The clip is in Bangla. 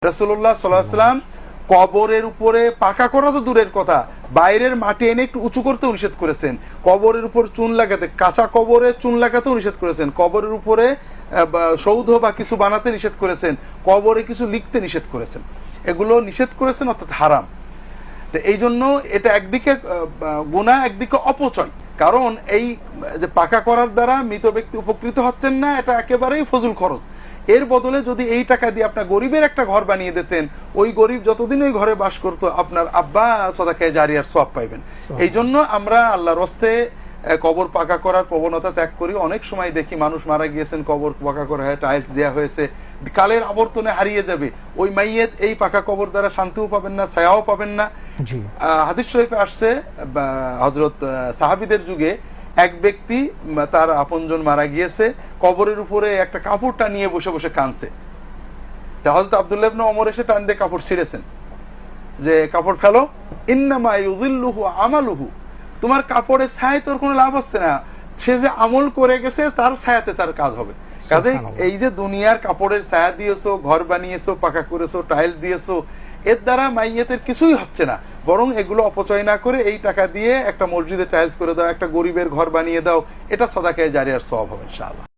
রাসূলুল্লাহ সাল্লাল্লাহু আলাইহি ওয়াসাল্লাম কবরের উপরে পাকা করা তো দূরের কথা, বাইরের মাটি এনে একটু উঁচু করতেও নিষেধ করেছেন। কবরের উপর চুন লাগাতে, কাঁচা কবরে চুন লাগাতেও নিষেধ করেছেন। কবরের উপরে সৌধ বা কিছু বানাতে নিষেধ করেছেন। কবরে কিছু লিখতে নিষেধ করেছেন। এগুলো নিষেধ করেছেন, অর্থাৎ হারাম। তো এই জন্য এটা একদিকে গুনাহ, একদিকে অপচয়। কারণ এই যে পাকা করার দ্বারা মৃত ব্যক্তি উপকৃত হচ্ছেন না, এটা একেবারেই ফজুল খরচ। এর বদলে যদি এই টাকা দিয়ে আপনার গরিবের একটা ঘর বানিয়ে দিতেন, ওই গরিব যতদিন ওই ঘরে বাস করতো, আপনার আব্বা সদাকায়ে জারিয়ার সওয়াব পাইবেন। এই জন্য আমরা আল্লাহর হস্তে কবর পাকা করার প্রবণতা ত্যাগ করি। অনেক সময় দেখি মানুষ মারা গিয়েছেন, কবর পাকা করা হয়, টাইলস দেওয়া হয়েছে, কালের আবর্তনে হারিয়ে যাবে। ওই মাইয়েত এই পাকা কবর দ্বারা শান্তিও পাবেন না, ছায়াও পাবেন না। হাদিস শরীফে আসছে হযরত সাহাবীদের যুগে এক ব্যক্তি, তার আপনজন মারা গিয়েছে, কবরের উপরে একটা কাপড়টা নিয়ে বসে বসে কাঁদছে। হযরত আব্দুল্লাহ ইবনে ওমর এসে টান দিয়ে কাপড় ছিঁড়েছেন, যে কাপড় ফেলো, ইন্নামা ইউযিল্লুহু আমালুহু, তোমার কাপড়ের ছায়ায় তোর কোনো লাভ হচ্ছে না, সে যে আমল করে গেছে তার ছায়াতে তার কাজ হবে। কাজে এই যে দুনিয়ার কাপড়ের ছায়া দিয়েছো, ঘর বানিয়েছো, পাকা করেছো, টাইলস দিয়েছো, এর দ্বারা মাইয়াতের কিছুই হচ্ছে না। বরং এগুলো অপচয় না করে এই টাকা দিয়ে একটা মসজিদে টাইলস করে দাও, একটা গরিবের ঘর বানিয়ে দাও, এটা সাদাকায়ে জারিয়ার সওয়াব হবে ইনশাআল্লাহ।